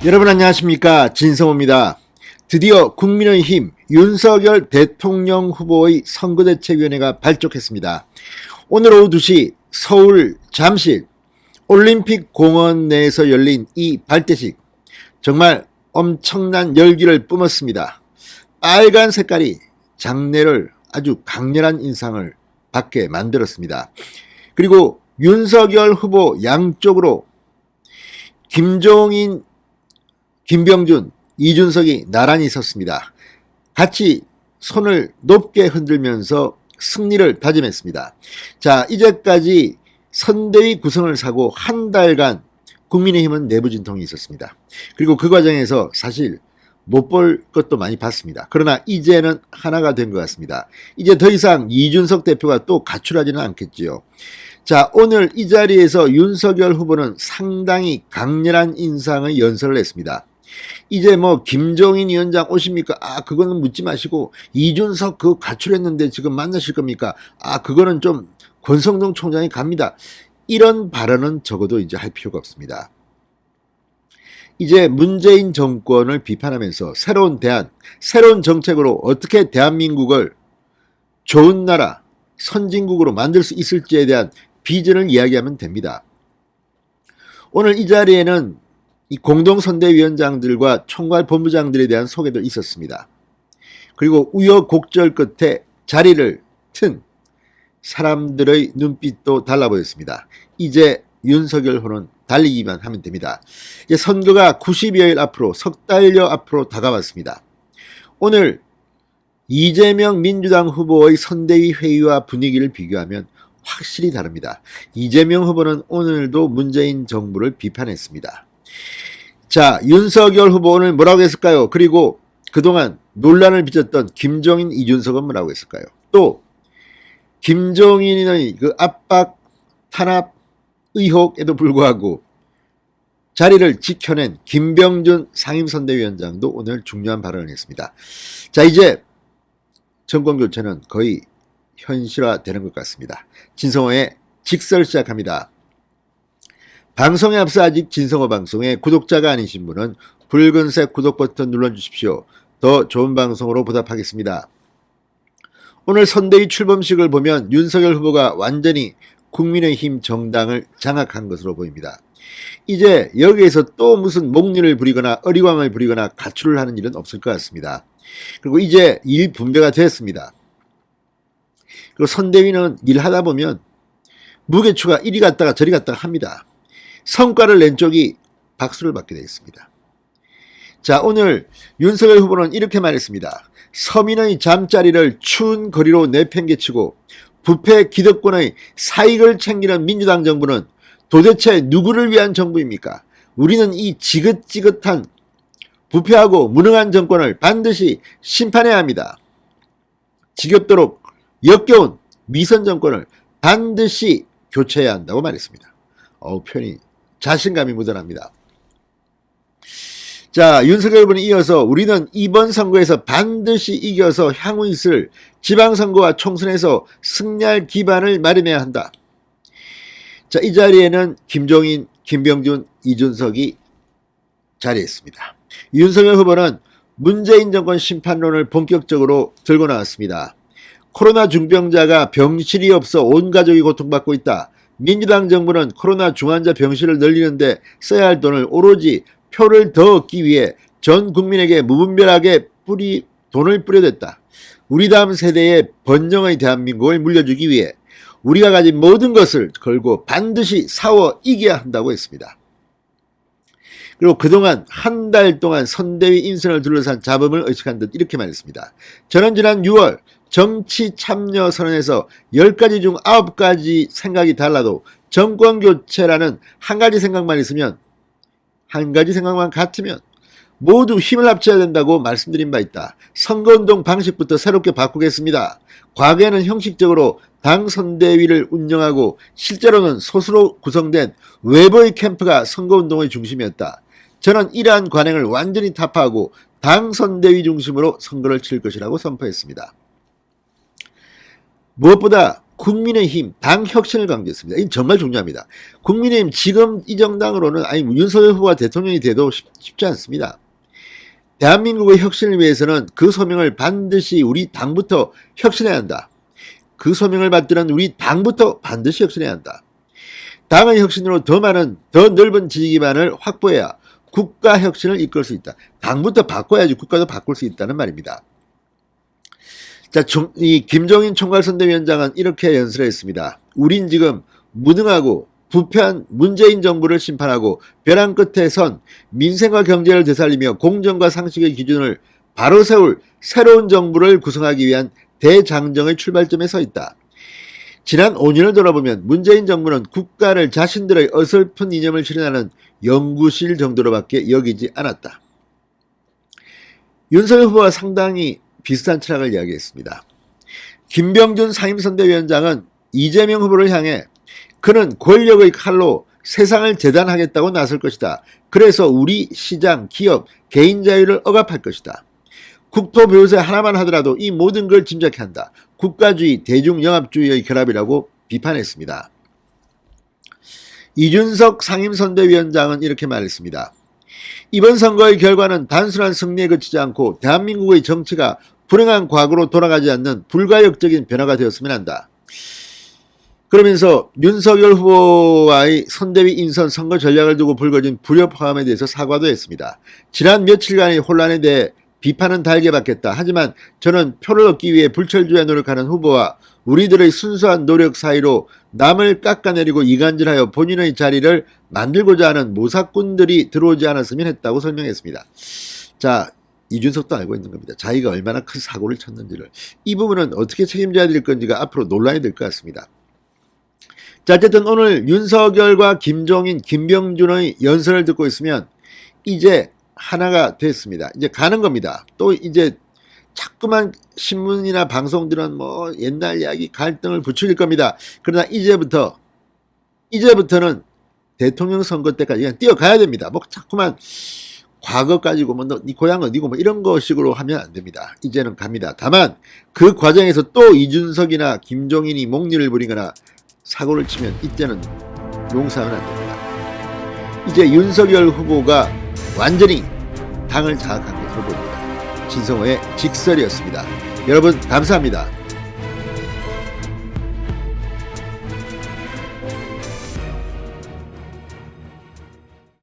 여러분 안녕하십니까, 진성호입니다. 드디어 국민의힘 윤석열 대통령 후보의 선거대책위원회가 발족했습니다. 오늘 오후 2시 서울 잠실 올림픽 공원 내에서 열린 이 발대식, 정말 엄청난 열기를 뿜었습니다. 빨간 색깔이 장내를 아주 강렬한 인상을 받게 만들었습니다. 그리고 윤석열 후보 양쪽으로 김종인, 김병준, 이준석이 나란히 섰습니다. 같이 손을 높게 흔들면서 승리를 다짐했습니다. 자, 이제까지 선대위 구성을 사고 한 달간 국민의힘은 내부 진통이 있었습니다. 그리고 그 과정에서 사실 못 볼 것도 많이 봤습니다. 그러나 이제는 하나가 된 것 같습니다. 이제 더 이상 이준석 대표가 또 가출하지는 않겠지요. 자, 오늘 이 자리에서 윤석열 후보는 상당히 강렬한 인상의 연설을 했습니다. 이제 뭐 김종인 위원장 오십니까? 그거는 묻지 마시고, 이준석 그 가출했는데 지금 만나실 겁니까? 그거는 좀 권성동 총장이 갑니다. 이런 발언은 적어도 이제 할 필요가 없습니다. 이제 문재인 정권을 비판하면서 새로운 대안, 새로운 정책으로 어떻게 대한민국을 좋은 나라, 선진국으로 만들 수 있을지에 대한 비전을 이야기하면 됩니다. 오늘 이 자리에는 이 공동선대위원장들과 총괄본부장들에 대한 소개도 있었습니다. 그리고 우여곡절 끝에 자리를 튼 사람들의 눈빛도 달라 보였습니다. 이제 윤석열 후보는 달리기만 하면 됩니다. 이제 선거가 90여일 앞으로, 석 달여 앞으로 다가왔습니다. 오늘 이재명 민주당 후보의 선대위 회의와 분위기를 비교하면 확실히 다릅니다. 이재명 후보는 오늘도 문재인 정부를 비판했습니다. 자, 윤석열 후보 오늘 뭐라고 했을까요? 그리고 그동안 논란을 빚었던 김종인, 이준석은 뭐라고 했을까요? 또 김종인의 그 압박, 탄압 의혹에도 불구하고 자리를 지켜낸 김병준 상임선대위원장도 오늘 중요한 발언을 했습니다. 자, 이제 정권교체는 거의 현실화되는 것 같습니다. 진성호의 직설 시작합니다. 방송에 앞서 아직 진성호 방송의 구독자가 아니신 분은 붉은색 구독 버튼 눌러주십시오. 더 좋은 방송으로 보답하겠습니다. 오늘 선대위 출범식을 보면 윤석열 후보가 완전히 국민의힘 정당을 장악한 것으로 보입니다. 이제 여기에서 또 무슨 목리를 부리거나 어리광을 부리거나 가출을 하는 일은 없을 것 같습니다. 그리고 이제 일 분배가 됐습니다. 그리고 선대위는 일하다 보면 무게추가 이리 갔다가 저리 갔다가 합니다. 성과를 낸 쪽이 박수를 받게 되어 있습니다. 자, 오늘 윤석열 후보는 이렇게 말했습니다. 서민의 잠자리를 추운 거리로 내팽개치고 부패 기득권의 사익을 챙기는 민주당 정부는 도대체 누구를 위한 정부입니까? 우리는 이 지긋지긋한 부패하고 무능한 정권을 반드시 심판해야 합니다. 지겹도록 역겨운 미선 정권을 반드시 교체해야 한다고 말했습니다. 표현이 자신감이 묻어납니다. 자, 윤석열 후보는 이어서 우리는 이번 선거에서 반드시 이겨서 향후 있을 지방선거와 총선에서 승리할 기반을 마련해야 한다. 자, 이 자리에는 김종인, 김병준, 이준석이 자리했습니다. 윤석열 후보는 문재인 정권 심판론을 본격적으로 들고 나왔습니다. 코로나 중병자가 병실이 없어 온 가족이 고통받고 있다. 민주당 정부는 코로나 중환자 병실을 늘리는데 써야 할 돈을 오로지 표를 더 얻기 위해 전 국민에게 무분별하게 돈을 뿌려댔다. 우리 다음 세대의 번영의 대한민국을 물려주기 위해 우리가 가진 모든 것을 걸고 반드시 싸워 이겨야 한다고 했습니다. 그리고 그동안 한 달 동안 선대위 인선을 둘러싼 잡음을 의식한 듯 이렇게 말했습니다. 저는 지난 6월 정치 참여 선언에서 10가지 중 9가지 생각이 달라도 정권교체라는 한 가지 생각만 있으면, 한 가지 생각만 같으면 모두 힘을 합쳐야 된다고 말씀드린 바 있다. 선거운동 방식부터 새롭게 바꾸겠습니다. 과거에는 형식적으로 당 선대위를 운영하고 실제로는 소수로 구성된 외부의 캠프가 선거운동의 중심이었다. 저는 이러한 관행을 완전히 타파하고 당 선대위 중심으로 선거를 칠 것이라고 선포했습니다. 무엇보다 국민의힘 당 혁신을 강조했습니다. 이건 정말 중요합니다. 국민의힘 지금 이 정당으로는 아니 윤석열 후보가 대통령이 돼도 쉽지 않습니다. 대한민국의 혁신을 위해서는 그 소명을 반드시 우리 당부터 혁신해야 한다. 그 소명을 받드는 우리 당부터 반드시 혁신해야 한다. 당의 혁신으로 더 많은 더 넓은 지지 기반을 확보해야 국가 혁신을 이끌 수 있다. 당부터 바꿔야지 국가도 바꿀 수 있다는 말입니다. 자, 이 김종인 총괄선대위원장은 이렇게 연설을 했습니다. 우린 지금 무능하고 부패한 문재인 정부를 심판하고 벼랑 끝에 선 민생과 경제를 되살리며 공정과 상식의 기준을 바로 세울 새로운 정부를 구성하기 위한 대장정의 출발점에 서 있다. 지난 5년을 돌아보면 문재인 정부는 국가를 자신들의 어설픈 이념을 실현하는 연구실 정도로밖에 여기지 않았다. 윤석열 후보와 상당히 비슷한 철학을 이야기했습니다. 김병준 상임선대위원장은 이재명 후보를 향해 그는 권력의 칼로 세상을 재단하겠다고 나설 것이다. 그래서 우리 시장, 기업, 개인 자유를 억압할 것이다. 국토 묘세 하나만 하더라도 이 모든 걸 짐작해 한다. 국가주의, 대중영합주의의 결합이라고 비판했습니다. 이준석 상임선대위원장은 이렇게 말했습니다. 이번 선거의 결과는 단순한 승리에 그치지 않고 대한민국의 정치가 불행한 과거로 돌아가지 않는 불가역적인 변화가 되었으면 한다. 그러면서 윤석열 후보와의 선대위 인선 선거 전략을 두고 불거진 불협화음에 대해서 사과도 했습니다. 지난 며칠간의 혼란에 대해 비판은 달게 받겠다. 하지만 저는 표를 얻기 위해 불철주야 노력하는 후보와 우리들의 순수한 노력 사이로 남을 깎아내리고 이간질하여 본인의 자리를 만들고자 하는 모사꾼들이 들어오지 않았으면 했다고 설명했습니다. 자, 이준석도 알고 있는 겁니다. 자기가 얼마나 큰 사고를 쳤는지를. 이 부분은 어떻게 책임져야 될 건지가 앞으로 논란이 될 것 같습니다. 자, 어쨌든 오늘 윤석열과 김종인, 김병준의 연설을 듣고 있으면 이제 하나가 됐습니다. 이제 가는 겁니다. 또 이제 자꾸만 신문이나 방송들은 뭐 옛날 이야기 갈등을 부추길 겁니다. 그러나 이제부터는 대통령 선거 때까지 그냥 뛰어가야 됩니다. 뭐 자꾸만 과거 가지고 뭐 너 네 고향 어디고 뭐 이런 거 식으로 하면 안 됩니다. 이제는 갑니다. 다만 그 과정에서 또 이준석이나 김종인이 목리를 부리거나 사고를 치면 이때는 용서하면 안 됩니다. 이제 윤석열 후보가 완전히 당을 장악한 것으로 보입니다. 진성호의 직설이었습니다. 여러분 감사합니다.